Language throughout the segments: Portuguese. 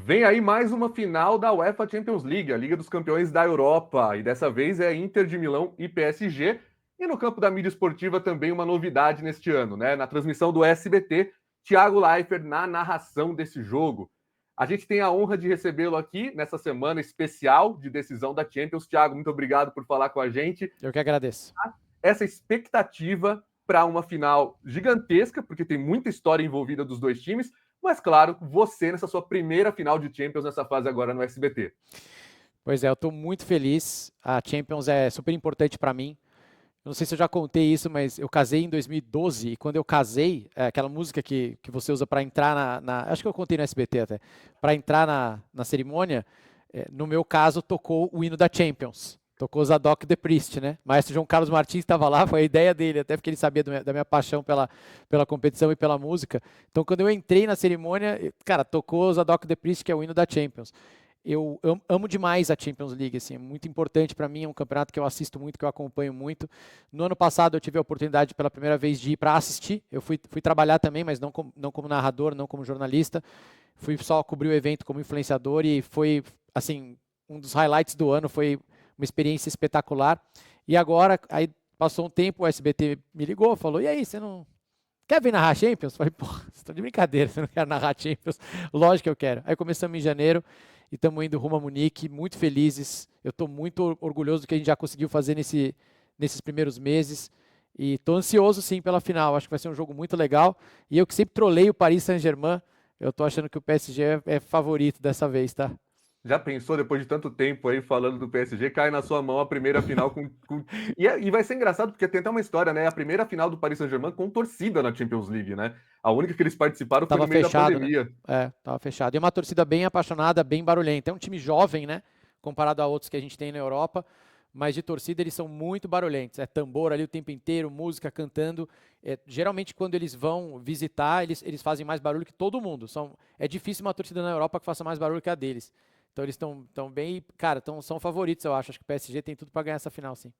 Vem aí mais uma final da UEFA Champions League, a Liga dos Campeões da Europa, e dessa vez é Inter de Milão e PSG. E no campo da mídia esportiva também uma novidade neste ano, né? Na transmissão do SBT, Thiago Leifert na narração desse jogo. A gente tem a honra de recebê-lo aqui nessa semana especial de decisão da Champions. Thiago, muito obrigado por falar com a gente. Eu que agradeço. Essa expectativa para uma final gigantesca, porque tem muita história envolvida dos dois times, mas claro, você nessa sua primeira final de Champions nessa fase agora no SBT. Pois é, eu estou muito feliz. A Champions é super importante para mim. Eu não sei se eu já contei isso, mas eu casei em 2012 e quando eu casei, aquela música que você usa para entrar acho que eu contei no SBT até, para entrar na cerimônia, no meu caso tocou o hino da Champions. Tocou Zadok the Priest, né? Maestro João Carlos Martins estava lá, foi a ideia dele, até porque ele sabia da minha paixão pela competição e pela música. Então, quando eu entrei na cerimônia, cara, tocou Zadok the Priest, que é o hino da Champions. Eu amo demais a Champions League, assim, é muito importante para mim, é um campeonato que eu assisto muito, que eu acompanho muito. No ano passado eu tive a oportunidade pela primeira vez de ir para assistir, eu fui trabalhar também, mas não como narrador, não como jornalista, fui só cobrir o evento como influenciador e foi, assim, um dos highlights do ano, foi uma experiência espetacular. E agora, aí passou um tempo, o SBT me ligou, falou, e aí, você não quer vir narrar Champions? Falei, pô, você está de brincadeira, você não quer narrar Champions? Lógico que eu quero. Aí começamos em janeiro e estamos indo rumo a Munique, muito felizes. Eu estou muito orgulhoso do que a gente já conseguiu fazer nesses primeiros meses. E estou ansioso, sim, pela final. Acho que vai ser um jogo muito legal. E eu que sempre trolei o Paris Saint-Germain, eu estou achando que o PSG é favorito dessa vez, tá? Já pensou, depois de tanto tempo aí falando do PSG, cai na sua mão a primeira final com... E vai ser engraçado, porque tem até uma história, né? A primeira final do Paris Saint-Germain com torcida na Champions League, né? A única que eles participaram foi Tava no meio da fechado, né? pandemia. Tava fechado. E uma torcida bem apaixonada, bem barulhenta. É um time jovem, né? Comparado a outros que a gente tem na Europa, mas de torcida eles são muito barulhentos. É tambor ali o tempo inteiro, música cantando. Geralmente quando eles vão visitar, eles fazem mais barulho que todo mundo. É difícil uma torcida na Europa que faça mais barulho que a deles. Então eles estão bem, cara, são favoritos, eu acho. Acho que o PSG tem tudo para ganhar essa final, sim.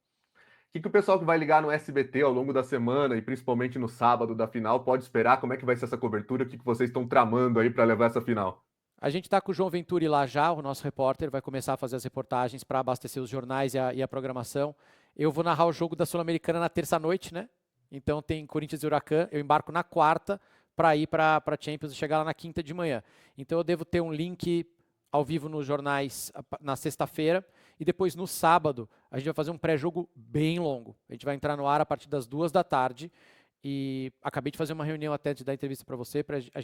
O que o pessoal que vai ligar no SBT ao longo da semana e principalmente no sábado da final pode esperar? Como é que vai ser essa cobertura? O que vocês estão tramando aí para levar essa final? A gente está com o João Venturi lá já, o nosso repórter, vai começar a fazer as reportagens para abastecer os jornais e a programação. Eu vou narrar o jogo da Sul-Americana na terça-noite, né? Então tem Corinthians e Huracan. Eu embarco na quarta para ir para a Champions e chegar lá na quinta de manhã. Então eu devo ter um link ao vivo nos jornais na sexta-feira. E depois no sábado a gente vai fazer um pré-jogo bem longo. A gente vai entrar no ar a partir das 2 da tarde. E acabei de fazer uma reunião até de dar entrevista para você, eu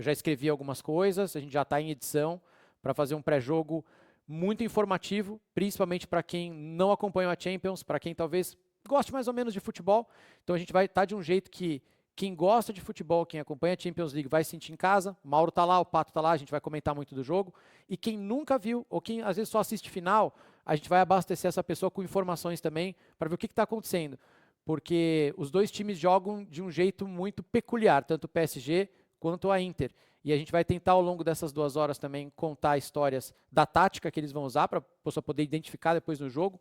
já escrevi algumas coisas, a gente já está em edição para fazer um pré-jogo muito informativo, principalmente para quem não acompanha a Champions, para quem talvez goste mais ou menos de futebol. Então a gente vai estar de um jeito que quem gosta de futebol, quem acompanha a Champions League vai se sentir em casa. O Mauro está lá, o Pato está lá, a gente vai comentar muito do jogo. E quem nunca viu, ou quem às vezes só assiste final, a gente vai abastecer essa pessoa com informações também para ver o que está acontecendo. Porque os dois times jogam de um jeito muito peculiar, tanto o PSG quanto a Inter. E a gente vai tentar ao longo dessas 2 horas também contar histórias da tática que eles vão usar para a pessoa poder identificar depois no jogo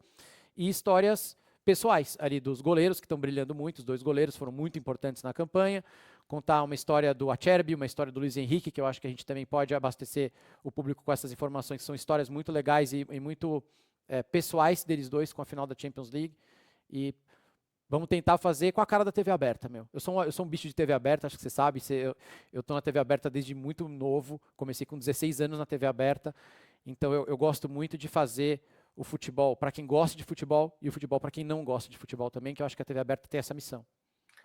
e histórias pessoais ali dos goleiros que estão brilhando muito. Os dois goleiros foram muito importantes na campanha. Contar uma história do Acerbi, uma história do Luiz Henrique, que eu acho que a gente também pode abastecer o público com essas informações, que são histórias muito legais e muito pessoais deles dois com a final da Champions League. E vamos tentar fazer com a cara da TV aberta, meu. Eu sou um bicho de TV aberta, acho que você sabe. Eu tô na TV aberta desde muito novo. Comecei com 16 anos na TV aberta. Então eu gosto muito de fazer o futebol para quem gosta de futebol e o futebol para quem não gosta de futebol também, que eu acho que a TV aberta tem essa missão.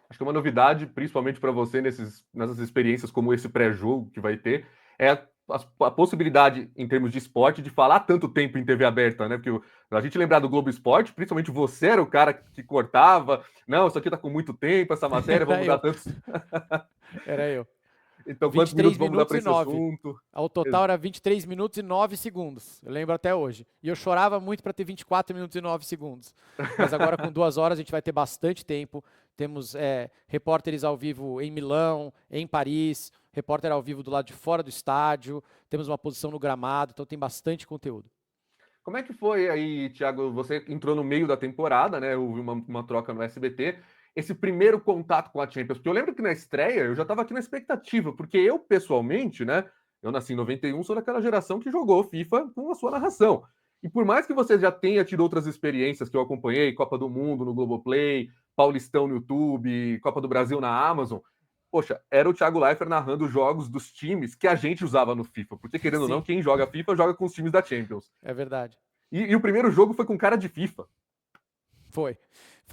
Acho que é uma novidade, principalmente para você nessas experiências como esse pré-jogo que vai ter, é a possibilidade, em termos de esporte, de falar tanto tempo em TV aberta, né? Porque a gente lembrar do Globo Esporte, principalmente você era o cara que cortava. Não, isso aqui tá com muito tempo, essa matéria, Era vamos dar eu, tantos. era eu. Então, quantos minutos 23 vamos dar para minutos e esse 9. assunto? Ao total era 23 minutos e 9 segundos. Eu lembro até hoje. E eu chorava muito para ter 24 minutos e 9 segundos. Mas agora com 2 horas a gente vai ter bastante tempo. Temos repórteres ao vivo em Milão, em Paris, repórter ao vivo do lado de fora do estádio. Temos uma posição no gramado, então tem bastante conteúdo. Como é que foi aí, Thiago? Você entrou no meio da temporada, né? Houve uma troca no SBT. Esse primeiro contato com a Champions, porque eu lembro que na estreia eu já estava aqui na expectativa, porque eu, pessoalmente, né? Eu nasci em 91, sou daquela geração que jogou FIFA com a sua narração. E por mais que você já tenha tido outras experiências que eu acompanhei, Copa do Mundo no Globoplay, Paulistão no YouTube, Copa do Brasil na Amazon, poxa, era o Thiago Leifert narrando jogos dos times que a gente usava no FIFA. Porque, querendo ou não, quem joga FIFA joga com os times da Champions. É verdade. E o primeiro jogo foi com cara de FIFA. Foi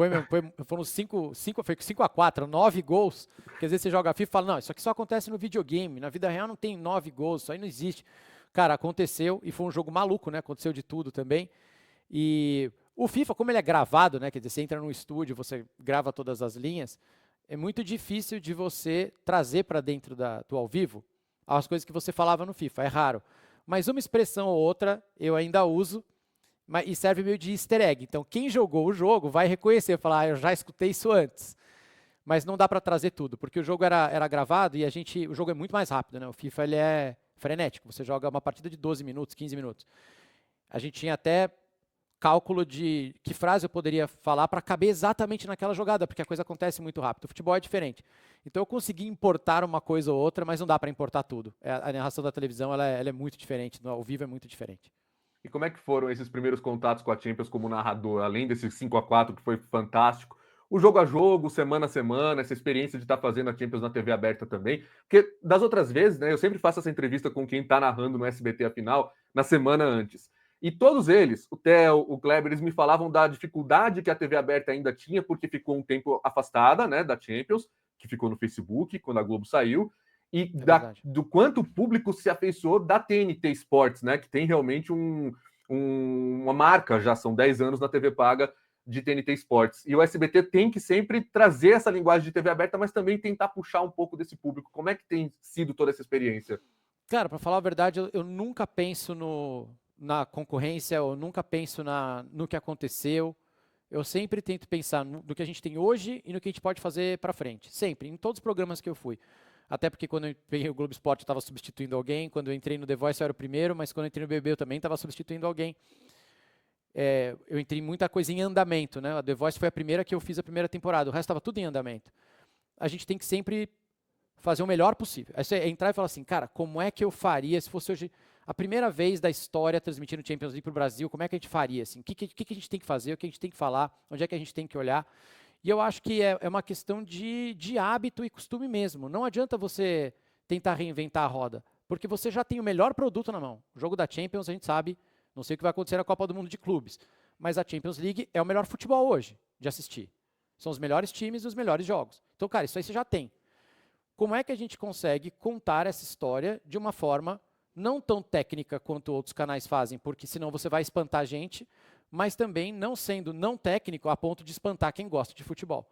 mesmo. Foram 5-4, 9 gols. Quer dizer, você joga FIFA e fala, não, isso aqui só acontece no videogame. Na vida real não tem 9 gols, isso aí não existe. Cara, aconteceu e foi um jogo maluco, né? Aconteceu de tudo também. E o FIFA, como ele é gravado, né? Quer dizer, você entra no estúdio, você grava todas as linhas, é muito difícil de você trazer para dentro do ao vivo as coisas que você falava no FIFA. É raro. Mas uma expressão ou outra eu ainda uso e serve meio de easter egg. Então, quem jogou o jogo vai reconhecer, falar, eu já escutei isso antes. Mas não dá para trazer tudo, porque o jogo era gravado e o jogo é muito mais rápido, né? O FIFA ele é frenético, você joga uma partida de 12 minutos, 15 minutos. A gente tinha até cálculo de que frase eu poderia falar para caber exatamente naquela jogada, porque a coisa acontece muito rápido. O futebol é diferente. Então eu consegui importar uma coisa ou outra, mas não dá para importar tudo. A narração da televisão ela é muito diferente, ao vivo é muito diferente. E como é que foram esses primeiros contatos com a Champions como narrador, além desse 5-4 que foi fantástico? O jogo a jogo, semana a semana, essa experiência de estar fazendo a Champions na TV aberta também. Porque das outras vezes, né, eu sempre faço essa entrevista com quem está narrando no SBT a final na semana antes. E todos eles, o Theo, o Kleber, eles me falavam da dificuldade que a TV aberta ainda tinha, porque ficou um tempo afastada, né, da Champions, que ficou no Facebook quando a Globo saiu, e do quanto o público se afeiçoou da TNT Sports, né, que tem realmente uma marca, já são 10 anos na TV paga de TNT Sports. E o SBT tem que sempre trazer essa linguagem de TV aberta, mas também tentar puxar um pouco desse público. Como é que tem sido toda essa experiência? Cara, para falar a verdade, eu nunca penso na concorrência, eu nunca penso no que aconteceu. Eu sempre tento pensar no que a gente tem hoje e no que a gente pode fazer para frente. Sempre, em todos os programas que eu fui. Até porque quando eu peguei o Globo Esporte eu estava substituindo alguém, quando eu entrei no The Voice eu era o primeiro, mas quando eu entrei no BBB eu também estava substituindo alguém. Eu entrei em muita coisa em andamento, né? A The Voice foi a primeira que eu fiz a primeira temporada, o resto estava tudo em andamento. A gente tem que sempre fazer o melhor possível. É entrar e falar assim, cara, como é que eu faria se fosse hoje a primeira vez da história transmitindo Champions League para o Brasil, como é que a gente faria? Assim? O que a gente tem que fazer, o que a gente tem que falar, onde é que a gente tem que olhar? E eu acho que é uma questão de hábito e costume mesmo. Não adianta você tentar reinventar a roda, porque você já tem o melhor produto na mão. O jogo da Champions, a gente sabe, não sei o que vai acontecer na Copa do Mundo de Clubes, mas a Champions League é o melhor futebol hoje de assistir. São os melhores times e os melhores jogos. Então, cara, isso aí você já tem. Como é que a gente consegue contar essa história de uma forma não tão técnica quanto outros canais fazem, porque senão você vai espantar a gente, mas também não sendo não técnico a ponto de espantar quem gosta de futebol.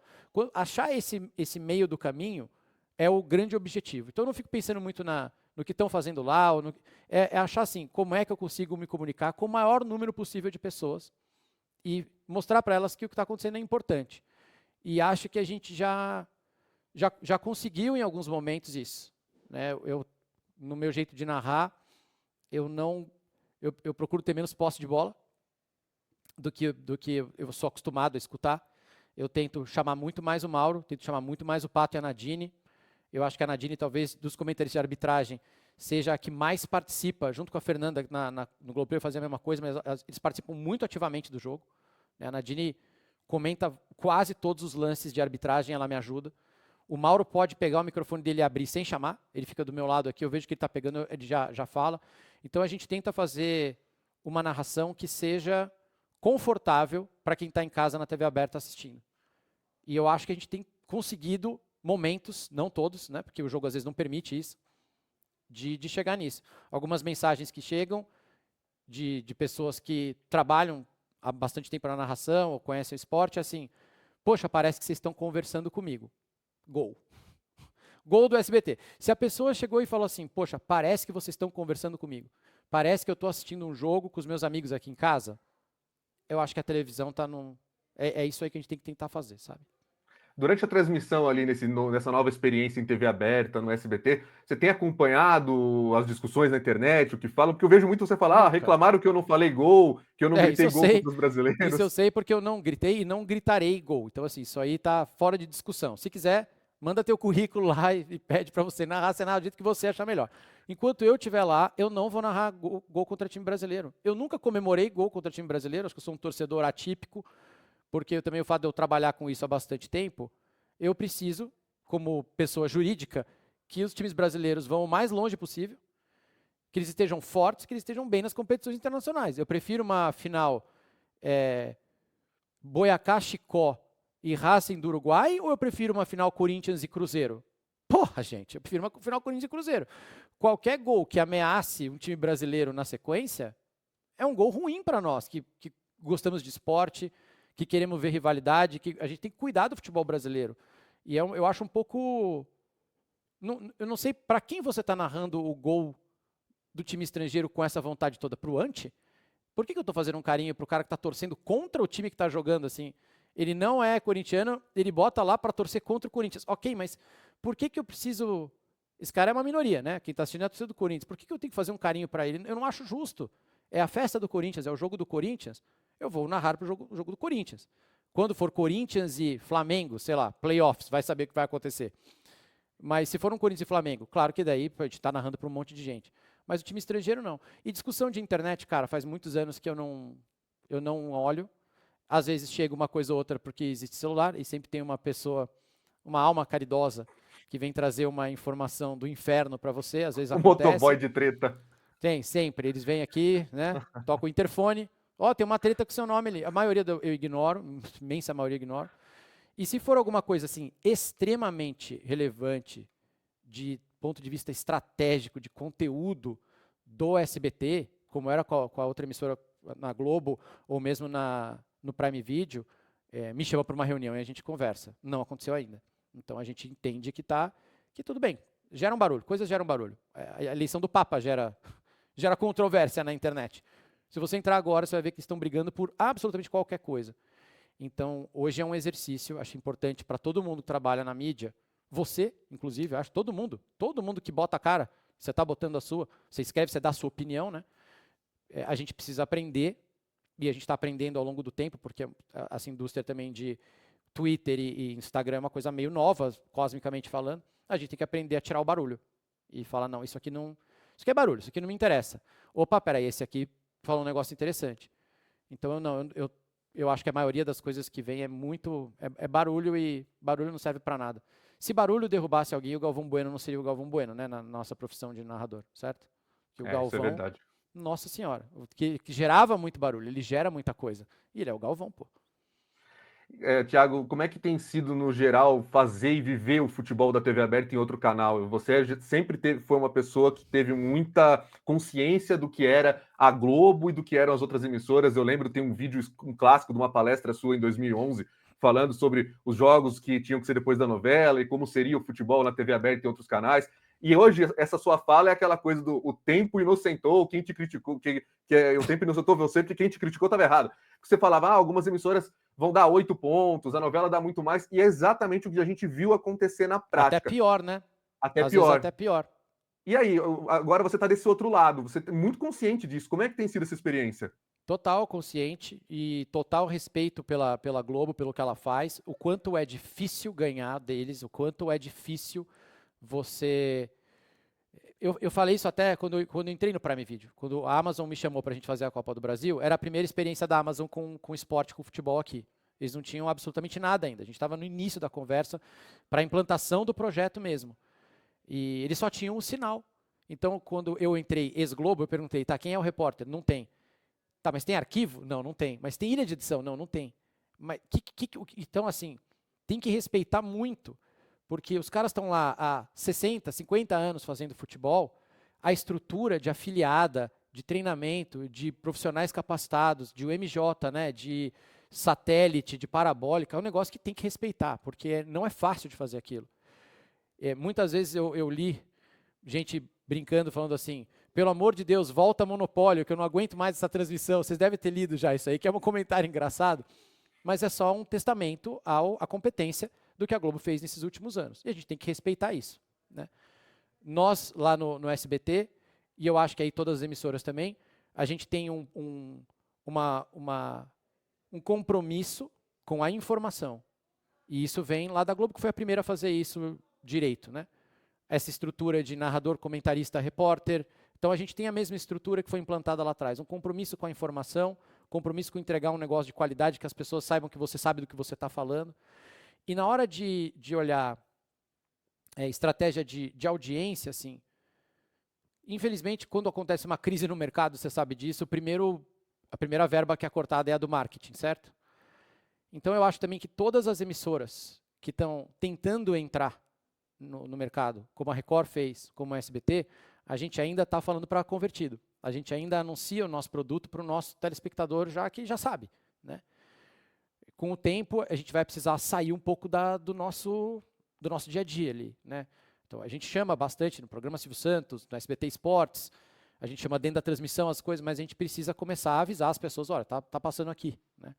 Achar esse meio do caminho é o grande objetivo. Então eu não fico pensando muito no que estão fazendo lá, é achar assim, como é que eu consigo me comunicar com o maior número possível de pessoas e mostrar para elas que o que está acontecendo é importante. E acho que a gente já conseguiu em alguns momentos isso. Né? No meu jeito de narrar, eu procuro ter menos posse de bola do que eu sou acostumado a escutar. Eu tento chamar muito mais o Mauro, tento chamar muito mais o Pato e a Nadine. Eu acho que a Nadine, talvez, dos comentaristas de arbitragem, seja a que mais participa, junto com a Fernanda, no Globoplay fazia a mesma coisa, mas eles participam muito ativamente do jogo. A Nadine comenta quase todos os lances de arbitragem, ela me ajuda. O Mauro pode pegar o microfone dele e abrir sem chamar, ele fica do meu lado aqui, eu vejo que ele está pegando, ele já fala. Então a gente tenta fazer uma narração que seja confortável para quem está em casa na TV aberta assistindo. E eu acho que a gente tem conseguido momentos, não todos, né, porque o jogo às vezes não permite isso, de chegar nisso. Algumas mensagens que chegam de pessoas que trabalham há bastante tempo na narração ou conhecem o esporte, assim, poxa, parece que vocês estão conversando comigo. Gol. Gol do SBT. Se a pessoa chegou e falou assim, poxa, parece que vocês estão conversando comigo, parece que eu estou assistindo um jogo com os meus amigos aqui em casa, eu acho que a televisão está é isso aí que a gente tem que tentar fazer, sabe? Durante a transmissão ali nessa nova experiência em TV aberta, no SBT, você tem acompanhado as discussões na internet, o que falam? Porque eu vejo muito você falar, reclamaram que eu não falei gol, que eu não gritei gol contra os brasileiros. Isso eu sei porque eu não gritei e não gritarei gol. Então, assim, isso aí está fora de discussão. Se quiser, Manda teu currículo lá e pede para você narrar, você narra do jeito que você achar melhor. Enquanto eu estiver lá, eu não vou narrar gol contra time brasileiro. Eu nunca comemorei gol contra time brasileiro, acho que eu sou um torcedor atípico, porque também o fato de eu trabalhar com isso há bastante tempo, eu preciso, como pessoa jurídica, que os times brasileiros vão o mais longe possível, que eles estejam fortes, que eles estejam bem nas competições internacionais. Eu prefiro uma final Boyacá-Chicó e Racing do Uruguai, ou eu prefiro uma final Corinthians e Cruzeiro? Porra, gente, eu prefiro uma final Corinthians e Cruzeiro. Qualquer gol que ameace um time brasileiro na sequência é um gol ruim para nós, que gostamos de esporte, que queremos ver rivalidade, que a gente tem que cuidar do futebol brasileiro. E eu acho um pouco... eu não sei para quem você está narrando o gol do time estrangeiro com essa vontade toda, para o anti? Por que eu estou fazendo um carinho para o cara que está torcendo contra o time que está jogando assim? Ele não é corintiano, ele bota lá para torcer contra o Corinthians. Ok, mas por que eu preciso... Esse cara é uma minoria, né? Quem está assistindo é a torcida do Corinthians. Por que eu tenho que fazer um carinho para ele? Eu não acho justo. É a festa do Corinthians, é o jogo do Corinthians. Eu vou narrar para o jogo do Corinthians. Quando for Corinthians e Flamengo, sei lá, playoffs, vai saber o que vai acontecer. Mas se for um Corinthians e Flamengo, claro que daí a gente está narrando para um monte de gente. Mas o time estrangeiro não. E discussão de internet, cara, faz muitos anos que eu não olho. Às vezes chega uma coisa ou outra porque existe celular e sempre tem uma pessoa, uma alma caridosa que vem trazer uma informação do inferno para você. Às vezes acontece. Um motoboy de treta. Tem, sempre. Eles vêm aqui, né? Tocam o interfone. Ó, tem uma treta com seu nome ali. A maioria eu ignoro, imensa maioria eu ignoro. E se for alguma coisa assim extremamente relevante de ponto de vista estratégico, de conteúdo do SBT, como era com a outra emissora na Globo ou mesmo no Prime Video, me chama para uma reunião e a gente conversa. Não aconteceu ainda. Então a gente entende que tudo bem. Gera um barulho, coisas geram barulho. A eleição do Papa gera controvérsia na internet. Se você entrar agora, você vai ver que estão brigando por absolutamente qualquer coisa. Então, hoje é um exercício, acho importante para todo mundo que trabalha na mídia, você, inclusive, acho todo mundo que bota a cara, você está botando a sua, você escreve, você dá a sua opinião, né? A gente precisa aprender, e a gente está aprendendo ao longo do tempo, porque essa indústria também de Twitter e Instagram é uma coisa meio nova, cosmicamente falando, a gente tem que aprender a tirar o barulho e falar, não, isso aqui é barulho, isso aqui não me interessa. Opa, peraí, esse aqui falou um negócio interessante. Então, eu acho que a maioria das coisas que vem é barulho e barulho não serve para nada. Se barulho derrubasse alguém, o Galvão Bueno não seria o Galvão Bueno, né, na nossa profissão de narrador, certo? Que o Galvão, isso é verdade. Nossa Senhora, que gerava muito barulho, ele gera muita coisa. E ele é o Galvão, pô. Thiago, como é que tem sido, no geral, fazer e viver o futebol da TV aberta em outro canal? Você sempre foi uma pessoa que teve muita consciência do que era a Globo e do que eram as outras emissoras. Eu lembro, tem um vídeo, um clássico de uma palestra sua em 2011, falando sobre os jogos que tinham que ser depois da novela e como seria o futebol na TV aberta em outros canais. E hoje, essa sua fala é aquela coisa do o tempo inocentou, quem te criticou, o tempo inocentou você, porque quem te criticou estava errado. Você falava, algumas emissoras vão dar 8 pontos, a novela dá muito mais, e é exatamente o que a gente viu acontecer na prática. Até pior, né? Até Às pior. vezes até pior. E aí, agora você está desse outro lado, você é muito consciente disso. Como é que tem sido essa experiência? Total consciente e total respeito pela Globo, pelo que ela faz, o quanto é difícil ganhar deles, o quanto é difícil você... Eu falei isso até quando eu entrei no Prime Video. Quando a Amazon me chamou para a gente fazer a Copa do Brasil, era a primeira experiência da Amazon com esporte, com futebol aqui. Eles não tinham absolutamente nada ainda. A gente estava no início da conversa para a implantação do projeto mesmo. E eles só tinham um sinal. Então, quando eu entrei ex-Globo, eu perguntei, tá, quem é o repórter? Não tem. Tá, mas tem arquivo? Não, não tem. Mas tem ilha de edição? Não, não tem. Mas, então, assim, tem que respeitar muito. Porque os caras estão lá há 60, 50 anos fazendo futebol, a estrutura de afiliada, de treinamento, de profissionais capacitados, de UMJ, né, de satélite, de parabólica, é um negócio que tem que respeitar, porque não é fácil de fazer aquilo. Muitas vezes eu li gente brincando, falando assim, pelo amor de Deus, volta Monopólio, que eu não aguento mais essa transmissão. Vocês devem ter lido já isso aí, que é um comentário engraçado, mas é só um testamento à competência do que a Globo fez nesses últimos anos. E a gente tem que respeitar isso, né? Nós, lá no SBT, e eu acho que aí todas as emissoras também, a gente tem um compromisso com a informação. E isso vem lá da Globo, que foi a primeira a fazer isso direito, né? Essa estrutura de narrador, comentarista, repórter. Então a gente tem a mesma estrutura que foi implantada lá atrás. Um compromisso com a informação, compromisso com entregar um negócio de qualidade, que as pessoas saibam que você sabe do que você está falando. E na hora de olhar estratégia de audiência, assim, infelizmente, quando acontece uma crise no mercado, você sabe disso, a primeira verba que é cortada é a do marketing, certo? Então eu acho também que todas as emissoras que estão tentando entrar no mercado, como a Record fez, como a SBT, a gente ainda está falando para convertido. A gente ainda anuncia o nosso produto para o nosso telespectador, já que já sabe, né? Com o tempo, a gente vai precisar sair um pouco do nosso dia a dia ali, né? Então, a gente chama bastante no programa Silvio Santos, no SBT Esportes, a gente chama dentro da transmissão as coisas, mas a gente precisa começar a avisar as pessoas, olha, tá passando aqui, né?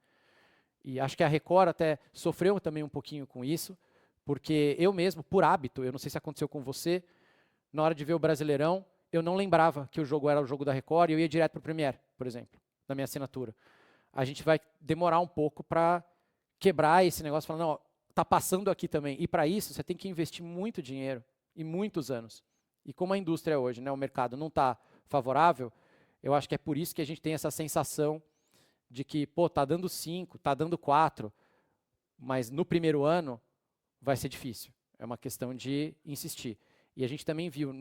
E acho que a Record até sofreu também um pouquinho com isso, porque eu mesmo, por hábito, eu não sei se aconteceu com você, na hora de ver o Brasileirão, eu não lembrava que o jogo era o jogo da Record e eu ia direto para o Premiere, por exemplo, na minha assinatura. A gente vai demorar um pouco para quebrar esse negócio, falando, não, tá passando aqui também. E para isso, você tem que investir muito dinheiro e muitos anos. E como a indústria hoje, né, o mercado não está favorável, eu acho que é por isso que a gente tem essa sensação de que, pô, tá dando 5, tá dando 4, mas no primeiro ano vai ser difícil. É uma questão de insistir. E a gente também viu,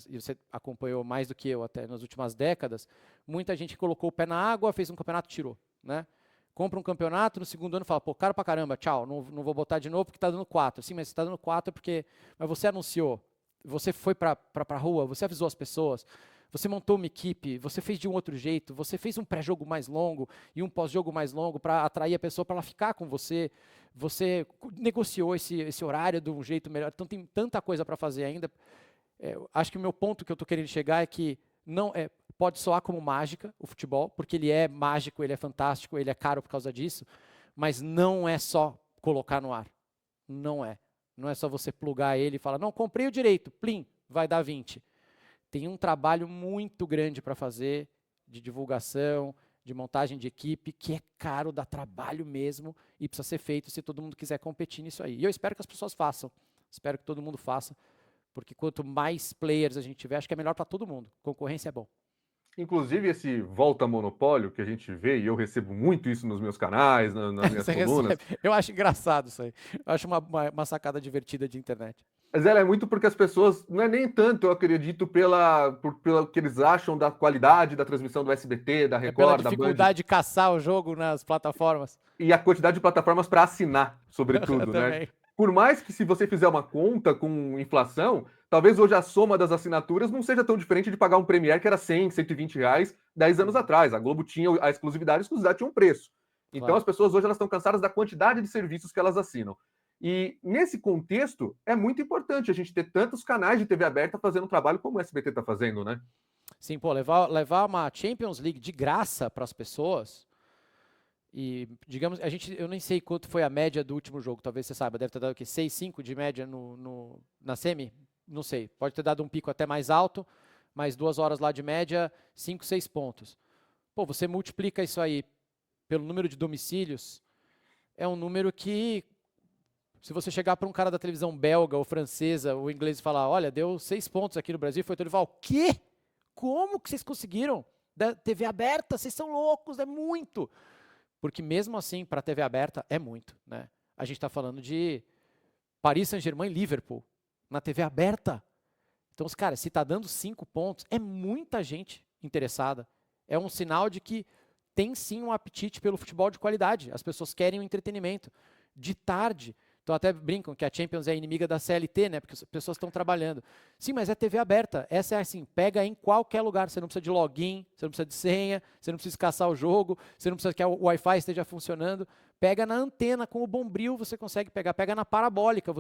e você acompanhou mais do que eu até nas últimas décadas, muita gente colocou o pé na água, fez um campeonato e tirou, né? Compra um campeonato, no segundo ano fala, pô, caro pra caramba, tchau, não vou botar de novo porque tá dando 4. Sim, mas você tá dando 4 porque... Mas você anunciou, você foi pra rua, você avisou as pessoas, você montou uma equipe, você fez de um outro jeito, você fez um pré-jogo mais longo e um pós-jogo mais longo para atrair a pessoa para ela ficar com você, você negociou esse horário de um jeito melhor, então tem tanta coisa para fazer ainda. Acho que o meu ponto que eu estou querendo chegar é que pode soar como mágica o futebol, porque ele é mágico, ele é fantástico, ele é caro por causa disso, mas não é só colocar no ar. Não é. Não é só você plugar ele e falar, não, comprei o direito, plim, vai dar 20. Tem um trabalho muito grande para fazer, de divulgação, de montagem de equipe, que é caro, dá trabalho mesmo, e precisa ser feito se todo mundo quiser competir nisso aí. E eu espero que as pessoas façam, espero que todo mundo faça, porque quanto mais players a gente tiver, acho que é melhor para todo mundo. Concorrência é bom. Inclusive, esse volta monopólio que a gente vê, e eu recebo muito isso nos meus canais, nas minhas Você colunas. recebe. Eu acho engraçado isso aí. Eu acho uma sacada divertida de internet. Mas ela é muito porque as pessoas, não é nem tanto, eu acredito, pelo que eles acham da qualidade da transmissão do SBT, da É pela Record, da Band, dificuldade de caçar o jogo nas plataformas. e a quantidade de plataformas para assinar, sobretudo, né? Também. Por mais que se você fizer uma conta com inflação, talvez hoje a soma das assinaturas não seja tão diferente de pagar um Premiere que era 100, 120 reais 10 anos atrás. A Globo tinha a exclusividade tinha um preço. Então Claro. as pessoas hoje elas estão cansadas da quantidade de serviços que elas assinam. E nesse contexto, é muito importante a gente ter tantos canais de TV aberta fazendo um trabalho como o SBT está fazendo, né? Sim, pô, levar uma Champions League de graça para as pessoas. E, digamos, eu nem sei quanto foi a média do último jogo, talvez você saiba, deve ter dado o quê? 6,5 de média na semi? Não sei, pode ter dado um pico até mais alto, mas 2 horas lá de média, 5, 6 pontos. Pô, você multiplica isso aí pelo número de domicílios, é um número que, se você chegar para um cara da televisão belga ou francesa ou inglês e falar, olha, deu 6 pontos aqui no Brasil, foi todo ele fala, o quê? Como que vocês conseguiram? Da TV aberta, vocês são loucos, é muito. Porque mesmo assim, para a TV aberta, é muito, né? A gente está falando de Paris Saint-Germain e Liverpool na TV aberta. Então, os caras, se está dando 5 pontos, é muita gente interessada. É um sinal de que tem sim um apetite pelo futebol de qualidade. As pessoas querem um entretenimento. De tarde, então até brincam que a Champions é inimiga da CLT, né? Porque as pessoas estão trabalhando. Sim, mas é TV aberta. Essa é assim, pega em qualquer lugar. Você não precisa de login, você não precisa de senha, você não precisa caçar o jogo, você não precisa que o Wi-Fi esteja funcionando. Pega na antena, com o bombril você consegue pegar. Pega na parabólica,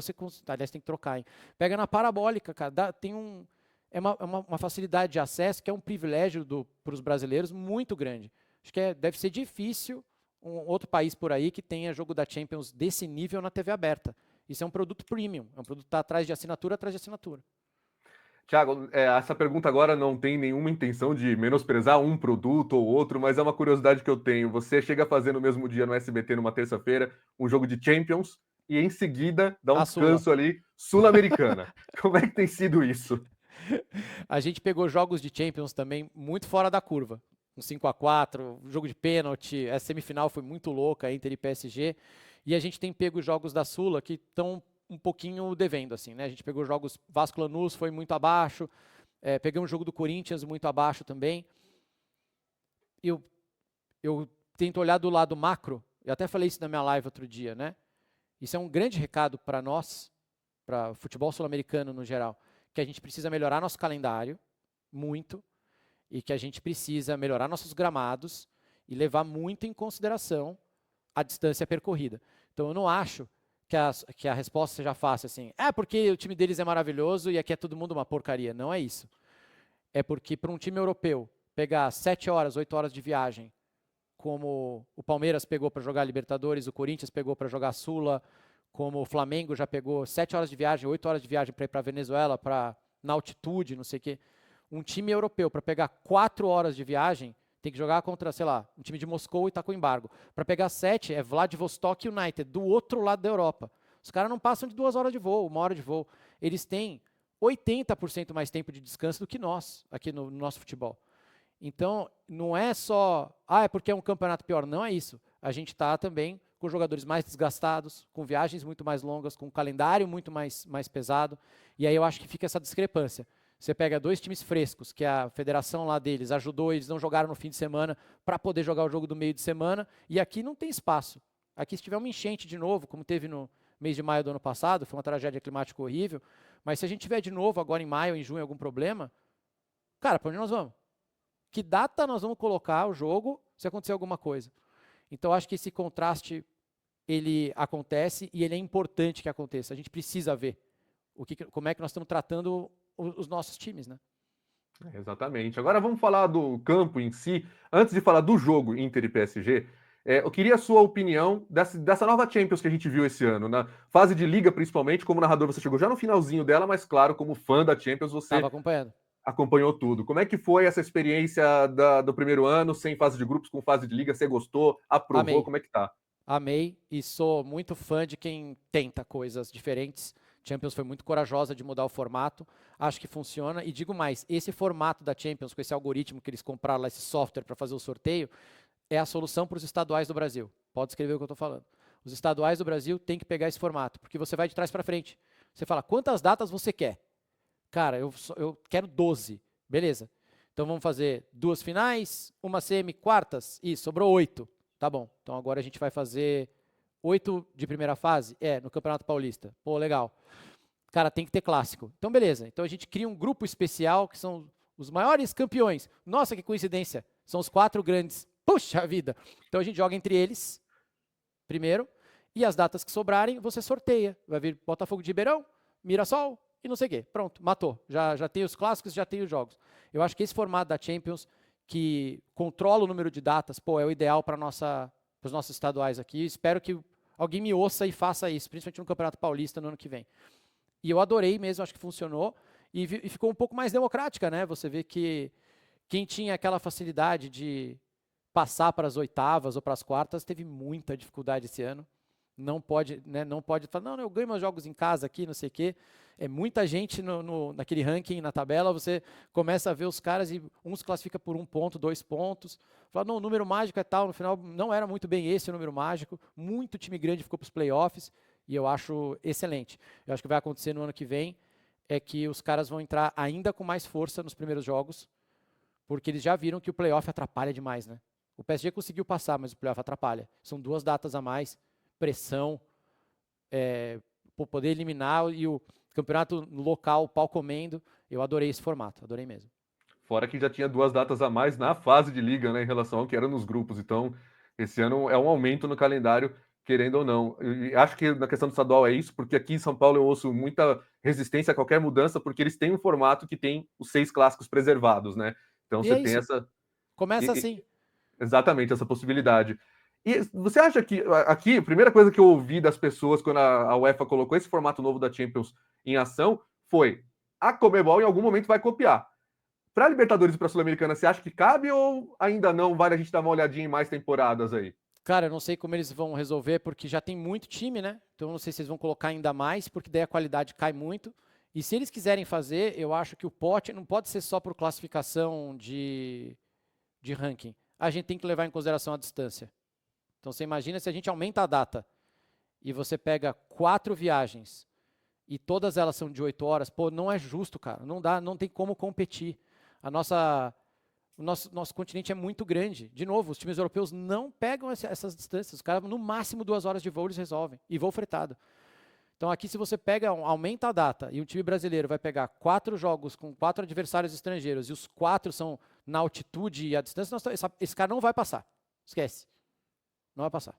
aliás, tem que trocar, hein? Pega na parabólica, cara. É uma facilidade de acesso que é um privilégio para os brasileiros muito grande. Acho que deve ser difícil um outro país por aí que tenha jogo da Champions desse nível na TV aberta. Isso é um produto premium, é um produto que está atrás de assinatura. Tiago, essa pergunta agora não tem nenhuma intenção de menosprezar um produto ou outro, mas é uma curiosidade que eu tenho. Você chega a fazer no mesmo dia no SBT, numa terça-feira, um jogo de Champions, e em seguida dá um A Sula. descanso ali, Sul-Americana. Como é que tem sido isso? A gente pegou jogos de Champions também muito fora da curva. Um 5-4, jogo de pênalti, a semifinal foi muito louca, Inter e PSG. E a gente tem pego jogos da Sula que estão um pouquinho devendo, assim, né? A gente pegou jogos Vasco Lanús, foi muito abaixo. Pegamos um jogo do Corinthians muito abaixo também. Eu tento olhar do lado macro, eu até falei isso na minha live outro dia, né? Isso é um grande recado para nós, para o futebol sul-americano no geral, que a gente precisa melhorar nosso calendário, muito, e que a gente precisa melhorar nossos gramados e levar muito em consideração a distância percorrida. Então eu não acho que a resposta seja fácil assim, porque o time deles é maravilhoso e aqui é todo mundo uma porcaria. Não é isso. É porque para um time europeu pegar 7 horas, 8 horas de viagem, como o Palmeiras pegou para jogar Libertadores, o Corinthians pegou para jogar Sula, como o Flamengo já pegou 7 horas de viagem, 8 horas de viagem para ir para a Venezuela, na altitude, não sei o quê. Um time europeu, para pegar 4 horas de viagem, tem que jogar contra, sei lá, um time de Moscou e está com embargo. Para pegar 7 é Vladivostok United, do outro lado da Europa. Os caras não passam de 2 horas de voo, 1 hora de voo. Eles têm 80% mais tempo de descanso do que nós, aqui no nosso futebol. Então, não é só, é porque é um campeonato pior. Não é isso. A gente está também com jogadores mais desgastados, com viagens muito mais longas, com um calendário muito mais pesado. E aí eu acho que fica essa discrepância. Você pega 2 times frescos, que a federação lá deles ajudou, eles não jogaram no fim de semana para poder jogar o jogo do meio de semana, e aqui não tem espaço. Aqui, se tiver uma enchente de novo, como teve no mês de maio do ano passado, foi uma tragédia climática horrível, mas se a gente tiver de novo agora em maio, em junho, algum problema, cara, para onde nós vamos? Que data nós vamos colocar o jogo se acontecer alguma coisa? Então, acho que esse contraste, ele acontece e ele é importante que aconteça. A gente precisa ver como é que nós estamos tratando os nossos times, né? Exatamente. Agora vamos falar do campo em si. Antes de falar do jogo Inter e PSG, eu queria a sua opinião dessa nova Champions que a gente viu esse ano, na fase de liga principalmente. Como narrador você chegou já no finalzinho dela, mas claro, como fã da Champions Estava você acompanhando. acompanhou tudo. Como é que foi essa experiência do primeiro ano, sem fase de grupos, com fase de liga? Você gostou? Aprovou? Amei. Como é que tá? Amei e sou muito fã de quem tenta coisas diferentes. Champions foi muito corajosa de mudar o formato. Acho que funciona. E digo mais, esse formato da Champions, com esse algoritmo que eles compraram lá, esse software para fazer o sorteio, é a solução para os estaduais do Brasil. Pode escrever o que eu estou falando. Os estaduais do Brasil têm que pegar esse formato, porque você vai de trás para frente. Você fala, quantas datas você quer? Cara, eu quero 12. Beleza. Então vamos fazer 2 finais, uma semi, quartas. Isso, sobrou 8. Tá bom. Então agora a gente vai fazer 8 de primeira fase? No Campeonato Paulista. Pô, legal. Cara, tem que ter clássico. Então beleza. Então a gente cria um grupo especial que são os maiores campeões. Nossa, que coincidência. São os 4 grandes. Puxa vida. Então a gente joga entre eles primeiro e as datas que sobrarem você sorteia. Vai vir Botafogo de Ribeirão, Mirassol, e não sei o quê. Pronto, matou. Já tem os clássicos, já tem os jogos. Eu acho que esse formato da Champions, que controla o número de datas, é o ideal para os nossos estaduais aqui. Espero que alguém me ouça e faça isso, principalmente no Campeonato Paulista no ano que vem. E eu adorei mesmo, acho que funcionou. E ficou um pouco mais democrática, né? Você vê que quem tinha aquela facilidade de passar para as oitavas ou para as quartas teve muita dificuldade esse ano. Não pode, né, não pode falar, não, eu ganho meus jogos em casa aqui, não sei o quê. É muita gente naquele ranking, na tabela, você começa a ver os caras e uns classifica por 1 ponto, 2 pontos. Fala, não, o número mágico é tal, no final não era muito bem esse o número mágico. Muito time grande ficou para os playoffs e eu acho excelente. Eu acho que vai acontecer no ano que vem é que os caras vão entrar ainda com mais força nos primeiros jogos, porque eles já viram que o playoff atrapalha demais, né? O PSG conseguiu passar, mas o playoff atrapalha. São 2 datas a mais, pressão, poder eliminar e o campeonato local, pau comendo. Eu adorei esse formato, adorei mesmo. Fora que já tinha 2 datas a mais na fase de liga, né, em relação ao que era nos grupos. Então, esse ano é um aumento no calendário, querendo ou não. E acho que na questão do estadual é isso, porque aqui em São Paulo eu ouço muita resistência a qualquer mudança, porque eles têm um formato que tem os 6 clássicos preservados, né? Então E você é tem isso. essa. Começa assim. Exatamente, essa possibilidade. E você acha que aqui, a primeira coisa que eu ouvi das pessoas quando a UEFA colocou esse formato novo da Champions em ação foi: a Conmebol em algum momento vai copiar. Para a Libertadores e para a Sul-Americana, você acha que cabe ou ainda não? Vale a gente dar uma olhadinha em mais temporadas aí? Cara, eu não sei como eles vão resolver, porque já tem muito time, né? Então eu não sei se eles vão colocar ainda mais, porque daí a qualidade cai muito. E se eles quiserem fazer, eu acho que o pote não pode ser só por classificação de ranking. A gente tem que levar em consideração a distância. Então você imagina se a gente aumenta a data e você pega 4 viagens e todas elas são de 8 horas, pô, não é justo, cara. Não dá, não tem como competir. O nosso continente é muito grande. De novo, os times europeus não pegam essas distâncias. Os caras, no máximo, 2 horas de voo, eles resolvem. E voo fretado. Então, aqui, se você pega, aumenta a data, e um time brasileiro vai pegar 4 jogos com 4 adversários estrangeiros, e os 4 são na altitude e à distância, esse cara não vai passar. Esquece. Não vai passar.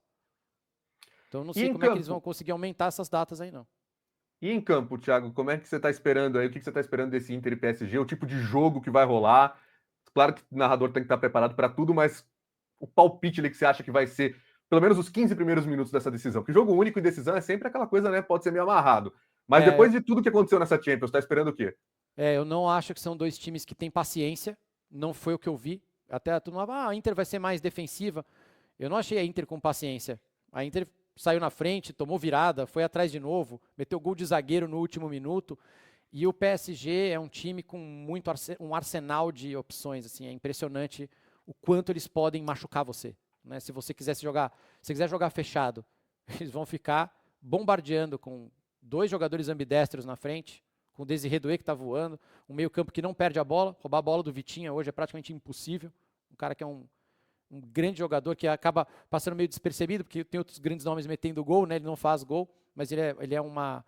Então, eu não E sei em como é que eles vão campo? conseguir aumentar essas datas aí, não. E em campo, Thiago, como é que você está esperando aí? O que você está esperando desse Inter e PSG? O tipo de jogo que vai rolar? Claro que o narrador tem que estar preparado para tudo, mas o palpite ali que você acha que vai ser, pelo menos os 15 primeiros minutos dessa decisão. Porque jogo único e decisão é sempre aquela coisa, né? Pode ser meio amarrado. Mas É, depois de tudo que aconteceu nessa Champions, tá esperando o quê? eu não acho que são dois times que têm paciência. Não foi o que eu vi. Até a turma, a Inter vai ser mais defensiva. Eu não achei a Inter com paciência. A Inter saiu na frente, tomou virada, foi atrás de novo, meteu gol de zagueiro no último minuto. E o PSG é um time com um arsenal de opções. Assim, é impressionante o quanto eles podem machucar você. Né? Se quiser jogar fechado, eles vão ficar bombardeando com 2 jogadores ambidestros na frente, com o Desiré Doué que está voando, um meio-campo que não perde a bola. Roubar a bola do Vitinha hoje é praticamente impossível. Um cara que é um grande jogador que acaba passando meio despercebido, porque tem outros grandes nomes metendo gol, né? Ele não faz gol, mas ele é uma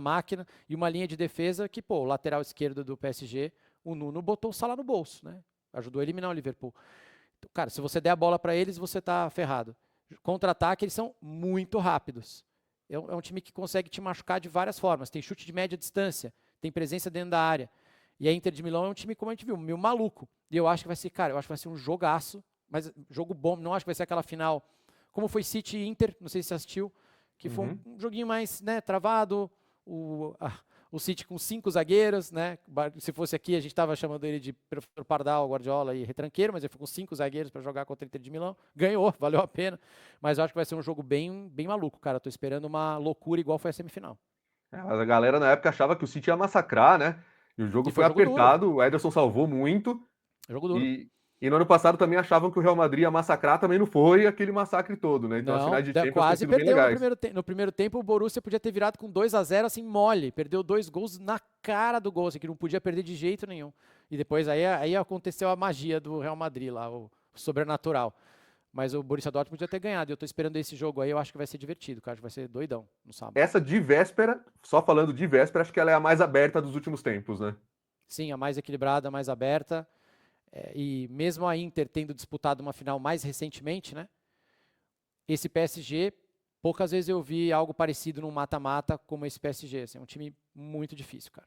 máquina. E uma linha de defesa que, pô, o lateral esquerdo do PSG, o Nuno botou o Salah no bolso, né? Ajudou a eliminar o Liverpool. Então, cara, se você der a bola para eles, você tá ferrado. Contra-ataque, eles são muito rápidos. É um time que consegue te machucar de várias formas. Tem chute de média distância, tem presença dentro da área. E a Inter de Milão é um time, como a gente viu, meio maluco. E eu acho que vai ser, cara, eu acho que vai ser um jogaço, mas jogo bom. Não acho que vai ser aquela final como foi City e Inter, não sei se você assistiu, que foi Uhum. um joguinho mais, né, travado. O City com 5 zagueiros, né? Se fosse aqui, a gente estava chamando ele de professor Pardal, Guardiola e retranqueiro, mas ele foi com 5 zagueiros para jogar contra o Inter de Milão. Ganhou, valeu a pena. Mas eu acho que vai ser um jogo bem, bem maluco, cara. Estou esperando uma loucura igual foi a semifinal. A galera na época achava que o City ia massacrar, né? E o jogo E foi foi jogo duro. apertado, o Ederson salvou muito. Jogo duro. E, e no ano passado também achavam que o Real Madrid ia massacrar, também não foi aquele massacre todo, né? Então as Não, finais de Champions têm quase sido bem perdeu legais. no primeiro tempo. O Borussia podia ter virado com 2-0 assim mole. Perdeu 2 gols na cara do gol, assim, que não podia perder de jeito nenhum. E depois aí aconteceu a magia do Real Madrid lá, o sobrenatural. Mas o Borussia Dortmund podia ter ganhado. E eu tô esperando esse jogo aí, eu acho que vai ser divertido, cara. Acho que vai ser doidão no sábado. Essa de véspera, só falando de véspera, acho que ela é a mais aberta dos últimos tempos, né? Sim, a mais equilibrada, a mais aberta. E mesmo a Inter tendo disputado uma final mais recentemente, né? Esse PSG, poucas vezes eu vi algo parecido num mata-mata como esse PSG. Assim, é um time muito difícil, cara.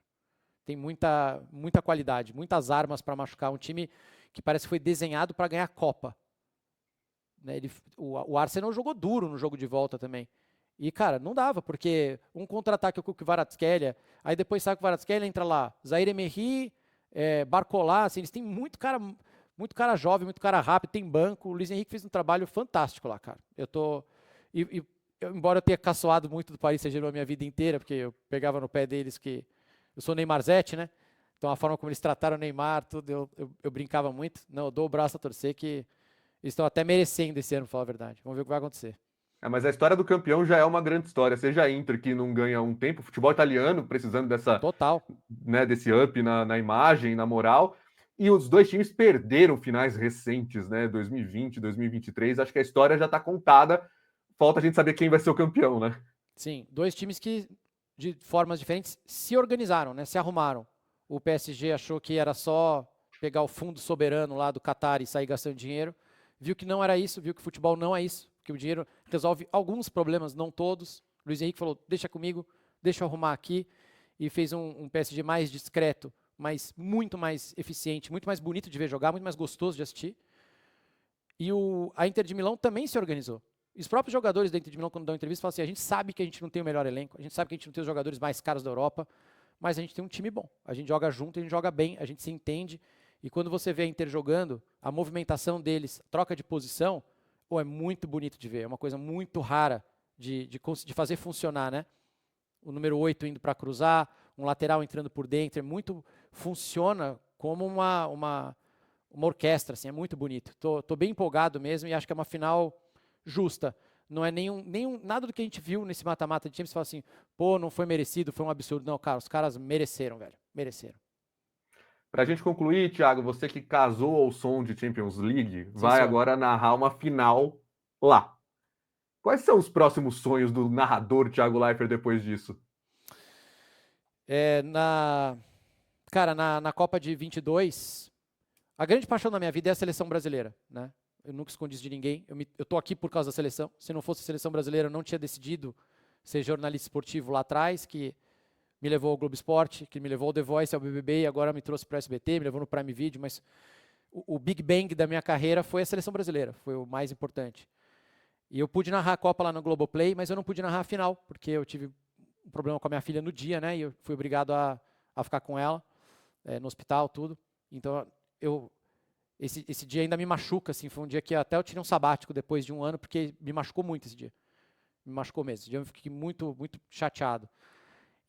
Tem muita qualidade, muitas armas para machucar. Um time que parece que foi desenhado para ganhar a Copa. Né? O Arsenal jogou duro no jogo de volta também. E, cara, não dava, porque um contra-ataque com o Kvaratskhelia, aí depois sai o Kvaratskhelia, entra lá, Zaire Emery, Barcola, assim, eles têm muito cara jovem, muito cara rápido, tem banco. O Luiz Henrique fez um trabalho fantástico lá, cara. Embora eu tenha caçoado muito do Paris Saint-Germain a minha vida inteira, porque eu pegava no pé deles que eu sou Neymarzete, né? Então a forma como eles trataram o Neymar, tudo, eu brincava muito. Não, eu dou o braço a torcer que eles estão até merecendo esse ano, pra falar a verdade. Vamos ver o que vai acontecer. Mas a história do campeão já é uma grande história. Seja a Inter, que não ganha há um tempo, futebol italiano precisando Total. né, desse up na imagem, na moral. E os dois times perderam finais recentes, né? 2020, 2023. Acho que a história já está contada. Falta a gente saber quem vai ser o campeão, né? Sim, dois times que, de formas diferentes, se organizaram, né? Se arrumaram. O PSG achou que era só pegar o fundo soberano lá do Qatar e sair gastando dinheiro. Viu que não era isso, viu que o futebol não é isso, que o dinheiro resolve alguns problemas, não todos. Luiz Henrique falou, deixa comigo, deixa eu arrumar aqui. E fez um PSG mais discreto, mas muito mais eficiente, muito mais bonito de ver jogar, muito mais gostoso de assistir. E a Inter de Milão também se organizou. E os próprios jogadores da Inter de Milão, quando dão entrevista, falam assim, a gente sabe que a gente não tem o melhor elenco, a gente sabe que a gente não tem os jogadores mais caros da Europa, mas a gente tem um time bom. A gente joga junto, a gente joga bem, a gente se entende. E quando você vê a Inter jogando, a movimentação deles, troca de posição, Pô, é muito bonito de ver, é uma coisa muito rara de fazer funcionar, né? O número 8 indo para cruzar, um lateral entrando por dentro, funciona como uma orquestra, assim, é muito bonito. Tô bem empolgado mesmo e acho que é uma final justa. Não é nada do que a gente viu nesse mata-mata de Champions, você fala assim, pô, não foi merecido, foi um absurdo. Não, cara, os caras mereceram, velho, mereceram. Para a gente concluir, Thiago, você que casou ao som de Champions League, Sim, vai senhor. agora narrar uma final lá. Quais são os próximos sonhos do narrador Thiago Leifert depois disso? Cara, na Copa de 22, a grande paixão da minha vida é a seleção brasileira, né? Eu nunca escondi isso de ninguém. Eu tô aqui por causa da seleção. Se não fosse a seleção brasileira, eu não tinha decidido ser jornalista esportivo lá atrás, que me levou ao Globo Esporte, que me levou ao The Voice, ao BBB, e agora me trouxe para o SBT, me levou no Prime Video, mas o Big Bang da minha carreira foi a seleção brasileira, foi o mais importante. E eu pude narrar a Copa lá no Globoplay, mas eu não pude narrar a final, porque eu tive um problema com a minha filha no dia, né? E eu fui obrigado a ficar com ela no hospital, tudo. Então, esse dia ainda me machuca, assim, foi um dia que até eu tirei um sabático depois de um ano, porque me machucou muito esse dia. Me machucou mesmo. Esse dia eu fiquei muito, muito chateado.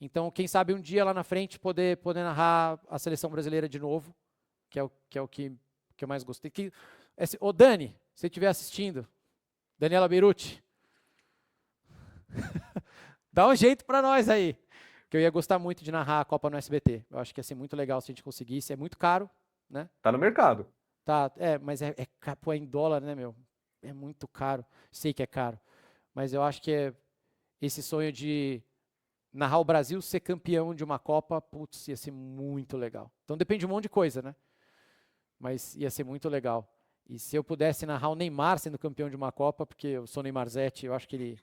Então, quem sabe um dia lá na frente poder narrar a seleção brasileira de novo, que é o que eu mais gostei. Ô Dani, se você estiver assistindo, Daniela Beruti, dá um jeito para nós aí. Que eu ia gostar muito de narrar a Copa no SBT. Eu acho que ia ser muito legal se a gente conseguisse. É muito caro, né? Tá no mercado. Tá, mas pô, é em dólar, né, meu? É muito caro. Sei que é caro. Mas eu acho que esse sonho de narrar o Brasil ser campeão de uma Copa, putz, ia ser muito legal. Então depende de um monte de coisa, né? Mas ia ser muito legal. E se eu pudesse narrar o Neymar sendo campeão de uma Copa, porque eu sou Neymarzete, eu acho que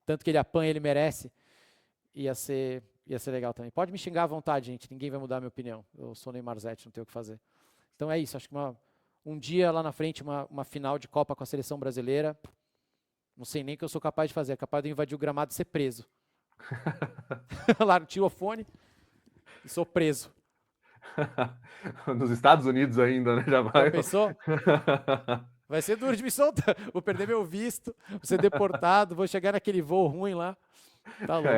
tanto que ele apanha, ele merece, ia ser legal também. Pode me xingar à vontade, gente, ninguém vai mudar a minha opinião. Eu sou Neymarzete, não tenho o que fazer. Então é isso, acho que um dia lá na frente, uma final de Copa com a seleção brasileira, não sei nem o que eu sou capaz de fazer, é capaz de eu invadir o gramado e ser preso. Lá tiro o fone e sou preso. Nos Estados Unidos ainda, né? Já Já vai. pensou? Vai ser duro de me soltar. Vou perder meu visto, vou ser deportado, vou chegar naquele voo ruim lá. Tá louco.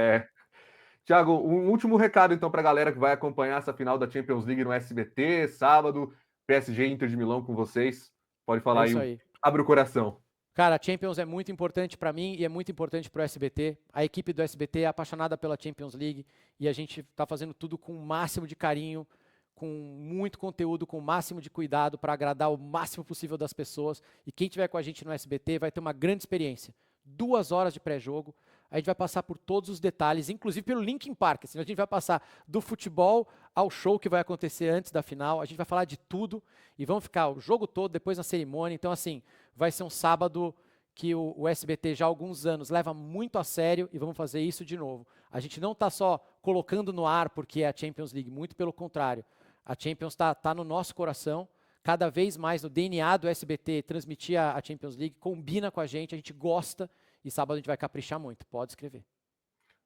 Thiago, um último recado então para a galera que vai acompanhar essa final da Champions League no SBT, sábado, PSG Inter de Milão com vocês. Pode falar isso aí. aí. Abre o coração. Cara, a Champions é muito importante para mim e é muito importante para o SBT. A equipe do SBT é apaixonada pela Champions League e a gente está fazendo tudo com o máximo de carinho, com muito conteúdo, com o máximo de cuidado para agradar o máximo possível das pessoas. E quem estiver com a gente no SBT vai ter uma grande experiência. 2 horas de pré-jogo. A gente vai passar por todos os detalhes, inclusive pelo Linkin Park. Assim, a gente vai passar do futebol ao show que vai acontecer antes da final. A gente vai falar de tudo e vamos ficar o jogo todo, depois na cerimônia. Então, assim, vai ser um sábado que o SBT já há alguns anos leva muito a sério e vamos fazer isso de novo. A gente não está só colocando no ar porque é a Champions League, muito pelo contrário. A Champions está no nosso coração. Cada vez mais no DNA do SBT transmitir a Champions League, combina com a gente gosta. E sábado a gente vai caprichar muito, pode escrever.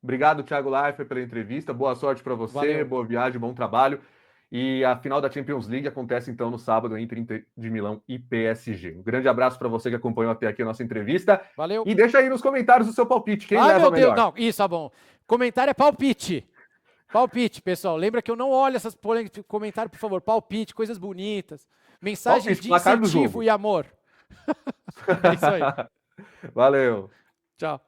Obrigado, Thiago Leifert, pela entrevista. Boa sorte para você, Valeu. boa viagem, bom trabalho. E a final da Champions League acontece então no sábado entre Inter de Milão e PSG. Um grande abraço para você que acompanhou até aqui a nossa entrevista. Valeu. E deixa aí nos comentários o seu palpite. Quem leva meu melhor? Deus, não, isso é bom. Comentário é palpite. Palpite, pessoal. Lembra que eu não olho essas polêmicas. Comentário, por favor. Palpite, coisas bonitas. Mensagens Palpite, de placar do incentivo jogo. e amor. É isso aí. Valeu. Tchau.